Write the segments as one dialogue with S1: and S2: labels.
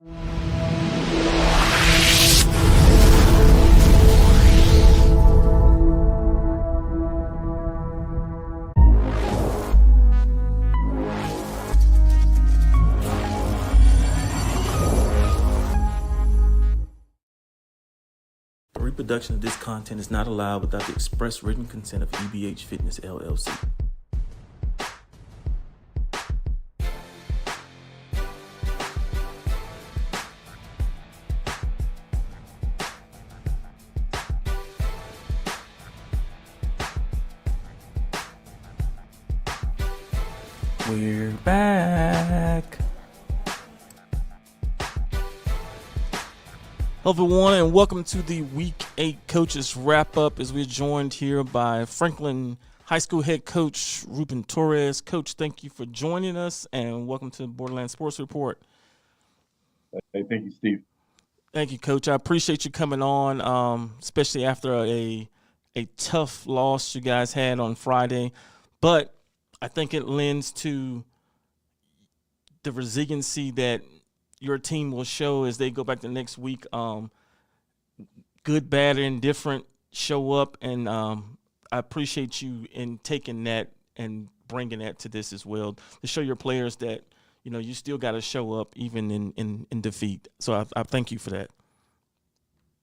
S1: The reproduction of this content is not allowed without the express written consent of EBH Fitness, LLC. We're back. Hello everyone, and welcome to the Week 8 Coaches Wrap-Up as we're joined here by Franklin High School head coach Ruben Torres. Coach, thank you for joining us, and welcome to Borderland Sports Report.
S2: Hey, thank you, Steve.
S1: Thank you, Coach. I appreciate you coming on, especially after a tough loss you guys had on Friday. But I think it lends to the resiliency that your team will show as they go back the next week. Good, bad, and indifferent show up, and I appreciate you in taking that and bringing that to this as well to show your players that you still got to show up even in defeat. So I thank you for that.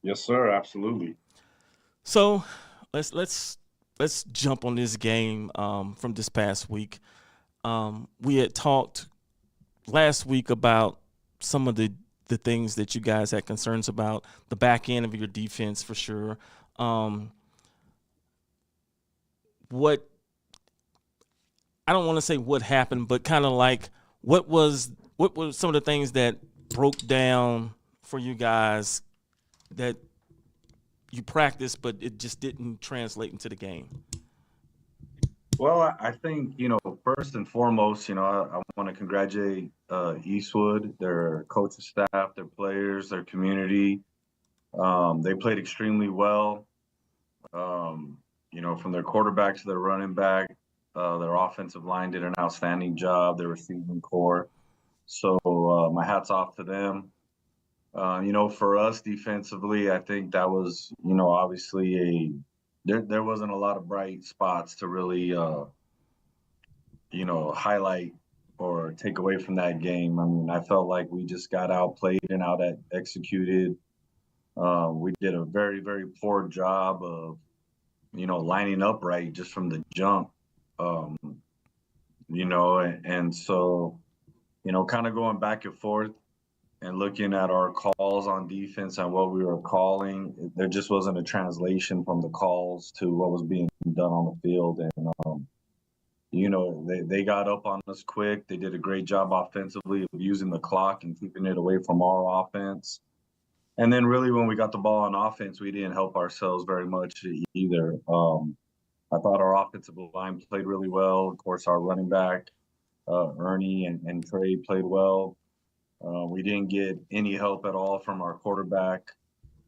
S2: Yes, sir. Absolutely.
S1: So let's jump on this game from this past week. We had talked last week about some of the things that you guys had concerns about, the back end of your defense for sure. What I don't want to say what happened, but kind of like what were some of the things that broke down for you guys that you practiced, but it just didn't translate into the game?
S2: Well, I think, first and foremost, I want to congratulate Eastwood, their coaching staff, their players, their community. They played extremely well. From their quarterback to their running back, their offensive line did an outstanding job, their receiving core. So my hat's off to them. For us defensively, I think that was, obviously there wasn't a lot of bright spots to really, highlight or take away from that game. I mean, I felt like we just got outplayed and executed. We did a very, very poor job of, lining up right just from the jump. And so, kind of going back and forth and looking at our calls on defense and what we were calling, there just wasn't a translation from the calls to what was being done on the field. And, they got up on us quick. They did a great job offensively of using the clock and keeping it away from our offense. And then really when we got the ball on offense, we didn't help ourselves very much either. I thought our offensive line played really well. Of course, our running back, Ernie and Trey played well. We didn't get any help at all from our quarterback.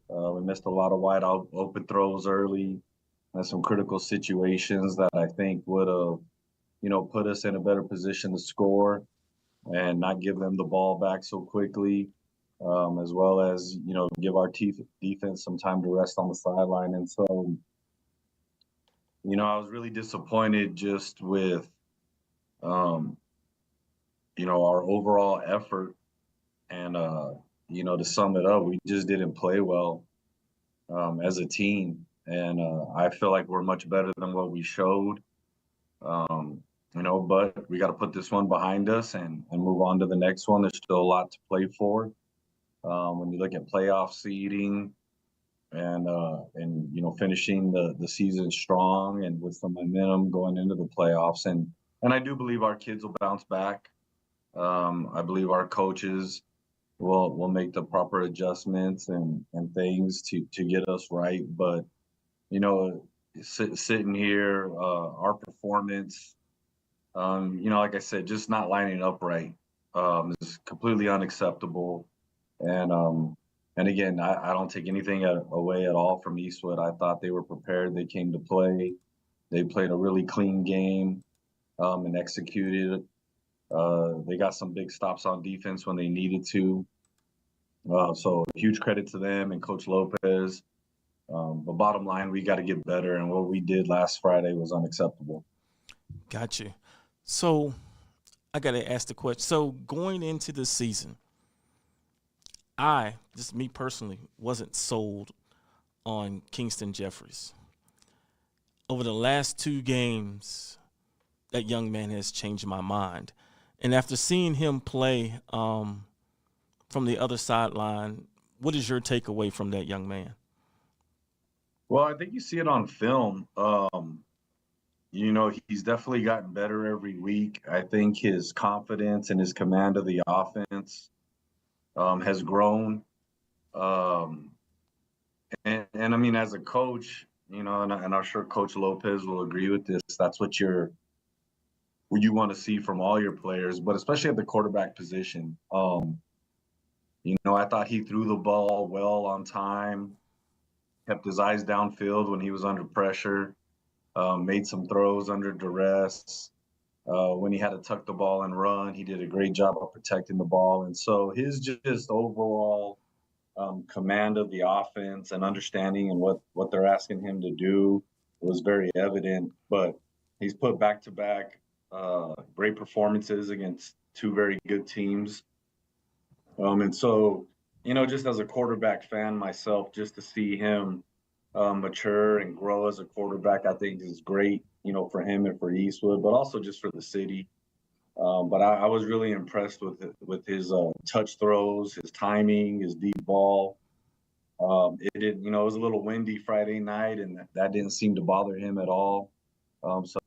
S2: We missed a lot of wide open throws early and some critical situations that I think would have, put us in a better position to score and not give them the ball back so quickly, as well as, give our defense some time to rest on the sideline. And so, I was really disappointed just with, our overall effort. And, to sum it up, we just didn't play well as a team. And I feel like we're much better than what we showed. But we got to put this one behind us and move on to the next one. There's still a lot to play for. When you look at playoff seeding and finishing the season strong and with some momentum going into the playoffs. And I do believe our kids will bounce back. I believe our coaches will make the proper adjustments and things to get us right. But, sitting here, our performance, like I said, just not lining up right is completely unacceptable. And again, I don't take anything away at all from Eastwood. I thought they were prepared. They came to play. They played a really clean game and executed. They got some big stops on defense when they needed to. So huge credit to them and Coach Lopez. But bottom line, we got to get better, and what we did last Friday was unacceptable.
S1: Got you. So I got to ask the question. So going into the season, just me personally, wasn't sold on Kingston Jeffries. Over the last 2 games, that young man has changed my mind. And after seeing him play from the other sideline, what is your takeaway from that young man?
S2: Well, I think you see it on film. He's definitely gotten better every week. I think his confidence and his command of the offense has grown. Um, and I mean, as a coach, and I'm sure Coach Lopez will agree with this. That's what you want to see from all your players, but especially at the quarterback position. I thought he threw the ball well on time, kept his eyes downfield when he was under pressure, made some throws under duress. When he had to tuck the ball and run, he did a great job of protecting the ball. And so his just overall command of the offense and understanding and what they're asking him to do was very evident. But he's put back-to-back great performances against two very good teams. And so, just as a quarterback fan myself, just to see him mature and grow as a quarterback, I think is great, for him and for Eastwood, but also just for the city. But I was really impressed with his touch throws, his timing, his deep ball. It was a little windy Friday night, and that didn't seem to bother him at all. So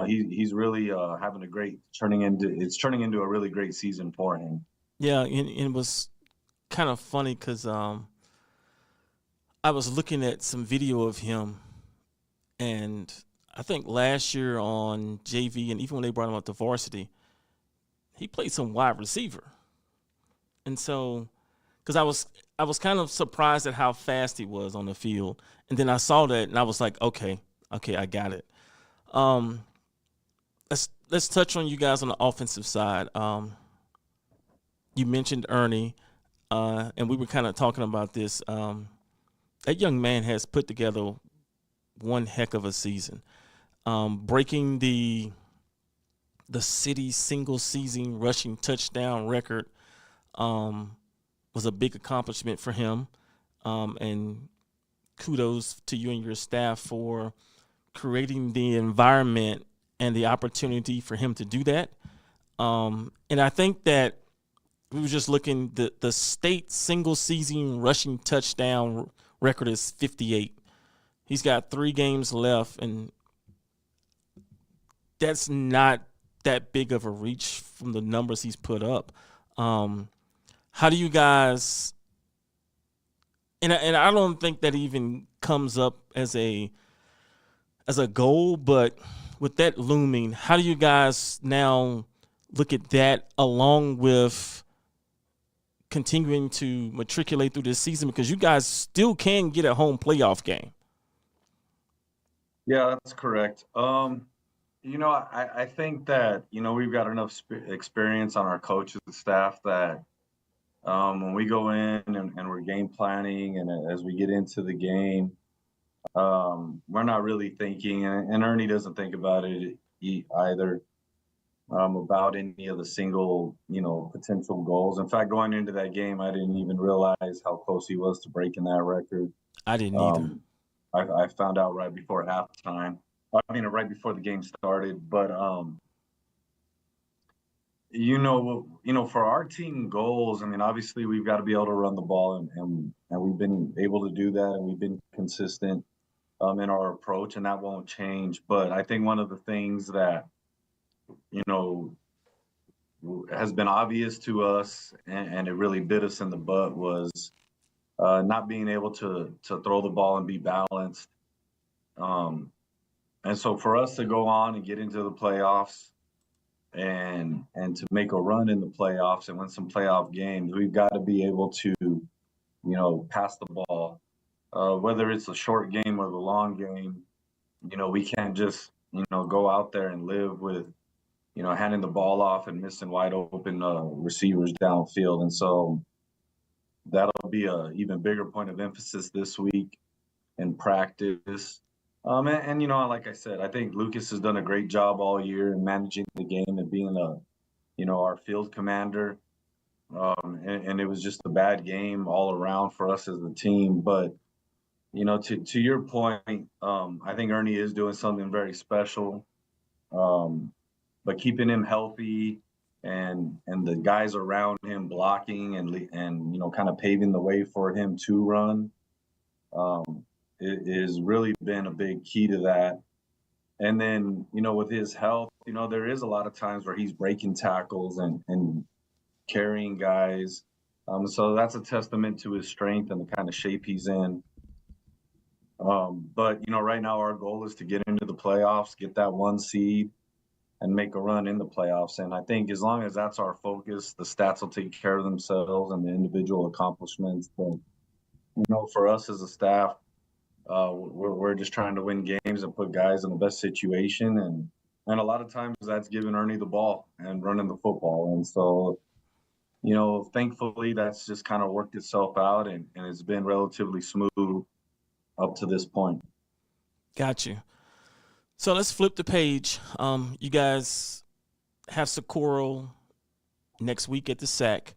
S2: he's really having it's turning into a really great season for him.
S1: Yeah, and it was kind of funny because I was looking at some video of him, and I think last year on JV, and even when they brought him up to varsity, he played some wide receiver. And so, because I was kind of surprised at how fast he was on the field, and then I saw that, and I was like, okay, I got it. Let's touch on you guys on the offensive side. You mentioned Ernie, and we were kind of talking about this. That young man has put together one heck of a season, breaking the city's single season rushing touchdown record. Was a big accomplishment for him, and kudos to you and your staff for creating the environment and the opportunity for him to do that. And I think that we were just looking, the state single season rushing touchdown record is 58. He's got 3 games left, and that's not that big of a reach from the numbers he's put up. How do you guys, and I don't think that even comes up as a goal, but with that looming, how do you guys now look at that along with continuing to matriculate through this season, because you guys still can get a home playoff game?
S2: Yeah, that's correct. I think that, we've got enough experience on our coaches and staff that when we go in and we're game planning and as we get into the game, we're not really thinking, and Ernie doesn't think about it either, about any of the single, potential goals. In fact, going into that game, I didn't even realize how close he was to breaking that record.
S1: I didn't either.
S2: I found out right before halftime. I mean, right before the game started. But for our team goals, I mean, obviously we've got to be able to run the ball, and we've been able to do that, and we've been consistent in our approach, and that won't change. But I think one of the things that has been obvious to us, and it really bit us in the butt, was not being able to throw the ball and be balanced. And so for us to go on and get into the playoffs and to make a run in the playoffs and win some playoff games, we've got to be able to, pass the ball, whether it's a short game or the long game. We can't just, go out there and live with, handing the ball off and missing wide open receivers downfield. And so, that'll be a even bigger point of emphasis this week in practice. And like I said, I think Lucas has done a great job all year in managing the game and being our field commander. And it was just a bad game all around for us as a team. But to your point, I think Ernie is doing something very special. Um, but keeping him healthy and the guys around him blocking and kind of paving the way for him to run, it has really been a big key to that. And then with his health, there is a lot of times where he's breaking tackles and carrying guys. So that's a testament to his strength and the kind of shape he's in. But right now our goal is to get into the playoffs, get that 1 seed, and make a run in the playoffs. And I think as long as that's our focus, the stats will take care of themselves and the individual accomplishments. But for us as a staff, we're just trying to win games and put guys in the best situation, and a lot of times that's giving Ernie the ball and running the football. And so thankfully that's just kind of worked itself out, and it's been relatively smooth up to this point.
S1: Got you. So let's flip the page. You guys have Socorro next week at the SAC.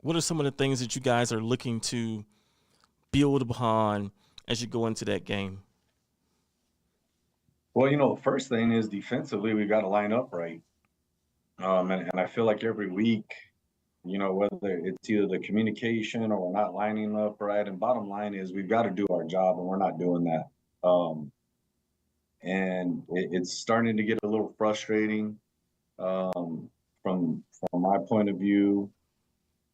S1: What are some of the things that you guys are looking to build upon as you go into that game?
S2: Well, the first thing is defensively, we've got to line up right. And I feel like every week, whether it's either the communication or we're not lining up right. And bottom line is we've got to do our job, and we're not doing that. And it's starting to get a little frustrating from my point of view,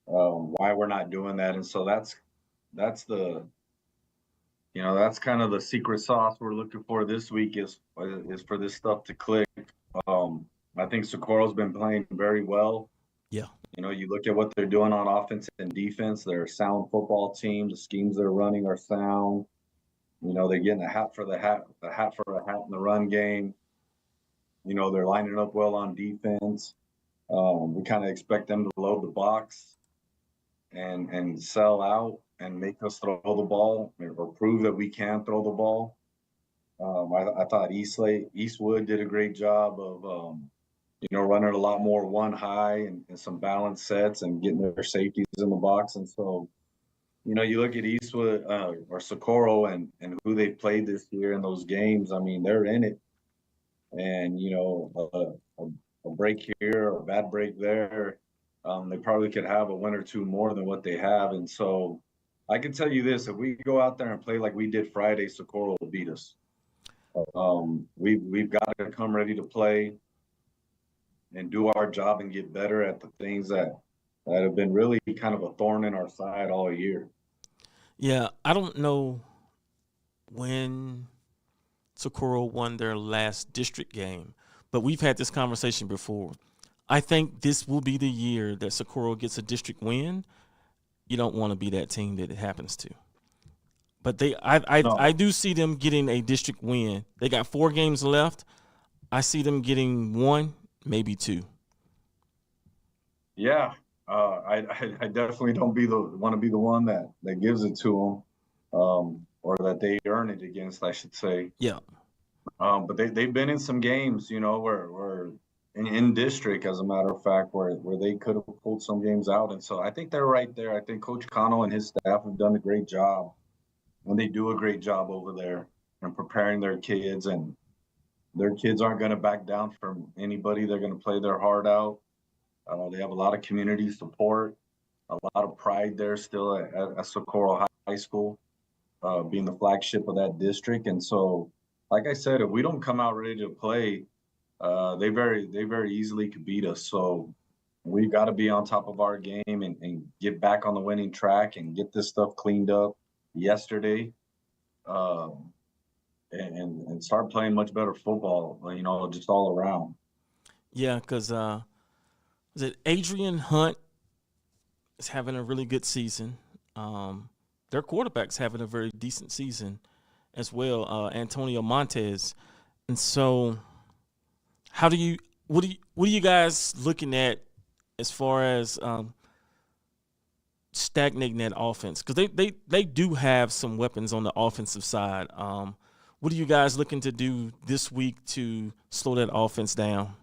S2: why we're not doing that. And so that's kind of the secret sauce we're looking for this week is for this stuff to click. I think Socorro's been playing very well.
S1: Yeah.
S2: You look at what they're doing on offense and defense. They're a sound football team. The schemes they're running are sound. They're getting a hat for a hat in the run game. They're lining up well on defense. We kind of expect them to load the box and sell out and make us throw the ball or prove that we can throw the ball. I thought Eastwood did a great job of running a lot more one high and some balanced sets and getting their safeties in the box. And so, you look at Eastwood or Socorro and who they played this year in those games. I mean, they're in it. And, a break here or a bad break there, they probably could have a win or two more than what they have. And so I can tell you this, if we go out there and play like we did Friday, Socorro will beat us. We've got to come ready to play and do our job and get better at the things that have been really kind of a thorn in our side all year.
S1: Yeah, I don't know when Socorro won their last district game, but we've had this conversation before. I think this will be the year that Socorro gets a district win. You don't want to be that team that it happens to. But I do see them getting a district win. They got 4 games left. I see them getting 1, maybe 2.
S2: Yeah, I definitely don't want to be the one that gives it to them, or that they earn it against, I should say.
S1: Yeah.
S2: But they've been in some games, where in district, as a matter of fact, where they could have pulled some games out. And so I think they're right there. I think Coach Cano and his staff have done a great job. And they do a great job over there in preparing their kids. And their kids aren't going to back down from anybody. They're going to play their heart out. They have a lot of community support, a lot of pride there still at Socorro High School, being the flagship of that district. And so, like I said, if we don't come out ready to play, they very easily could beat us. So we've got to be on top of our game and get back on the winning track and get this stuff cleaned up yesterday, and start playing much better football, just all around.
S1: Yeah, because is it Adrian Hunt is having a really good season. Their quarterback's having a very decent season as well, Antonio Montez. And so what are you guys looking at as far as stagnating that offense? Because they do have some weapons on the offensive side. What are you guys looking to do this week to slow that offense down?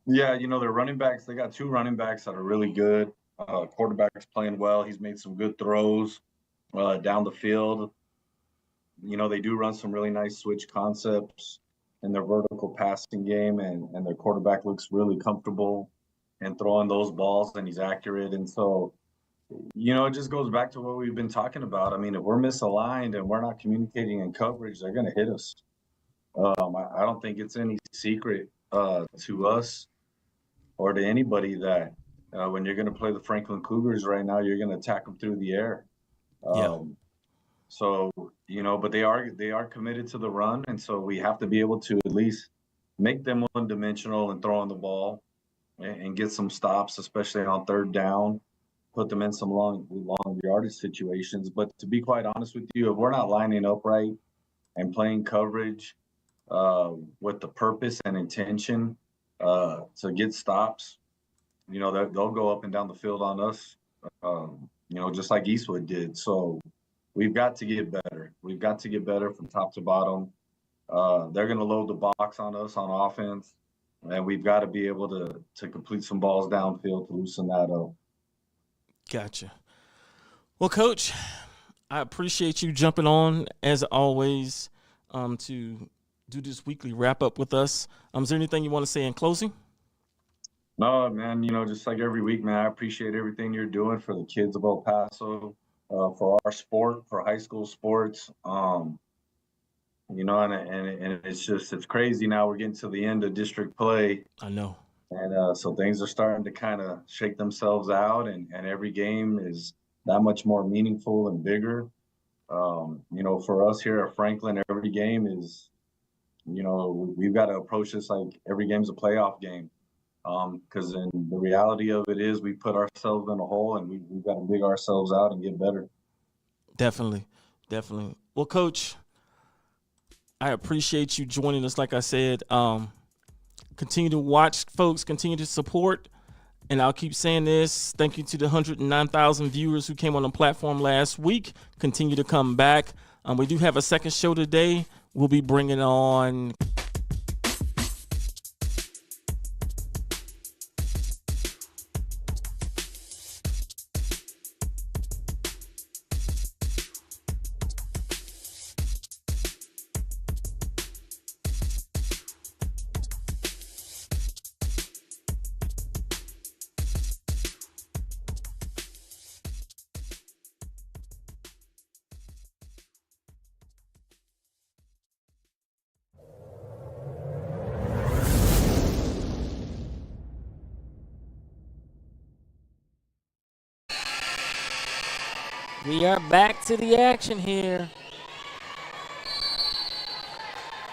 S2: Yeah, their running backs, they got two running backs that are really good. Quarterback's playing well. He's made some good throws down the field. They do run some really nice switch concepts in their vertical passing game, and their quarterback looks really comfortable in throwing those balls, and he's accurate. And so, it just goes back to what we've been talking about. I mean, if we're misaligned and we're not communicating in coverage, they're going to hit us. I don't think it's any secret to us or to anybody that when you're going to play the Franklin Cougars right now, you're going to attack them through the air.
S1: Yeah.
S2: So, but they are committed to the run, and so we have to be able to at least make them one-dimensional and throwing the ball and get some stops, especially on third down, put them in some long yardage situations. But to be quite honest with you, if we're not lining up right and playing coverage with the purpose and intention to get stops, they'll go up and down the field on us, just like Eastwood did. So we've got to get better. We've got to get better from top to bottom. They're going to load the box on us on offense, and we've got to be able to complete some balls downfield to loosen that up.
S1: Gotcha. Well, Coach, I appreciate you jumping on, as always, to do this weekly wrap-up with us. Is there anything you want to say in closing?
S2: No, man, just like every week, man, I appreciate everything you're doing for the kids of El Paso, for our sport, for high school sports. And it's crazy now. We're getting to the end of district play.
S1: I know.
S2: And so things are starting to kind of shake themselves out, and every game is that much more meaningful and bigger. For us here at Franklin, every game is, we've got to approach this like every game's a playoff game. Because the reality of it is we put ourselves in a hole, and we've got to dig ourselves out and get better.
S1: Definitely. Well, Coach, I appreciate you joining us. Like I said, continue to watch, folks. Continue to support. And I'll keep saying this. Thank you to the 109,000 viewers who came on the platform last week. Continue to come back. We do have a second show today. We'll be bringing on...
S3: We are back to the action here.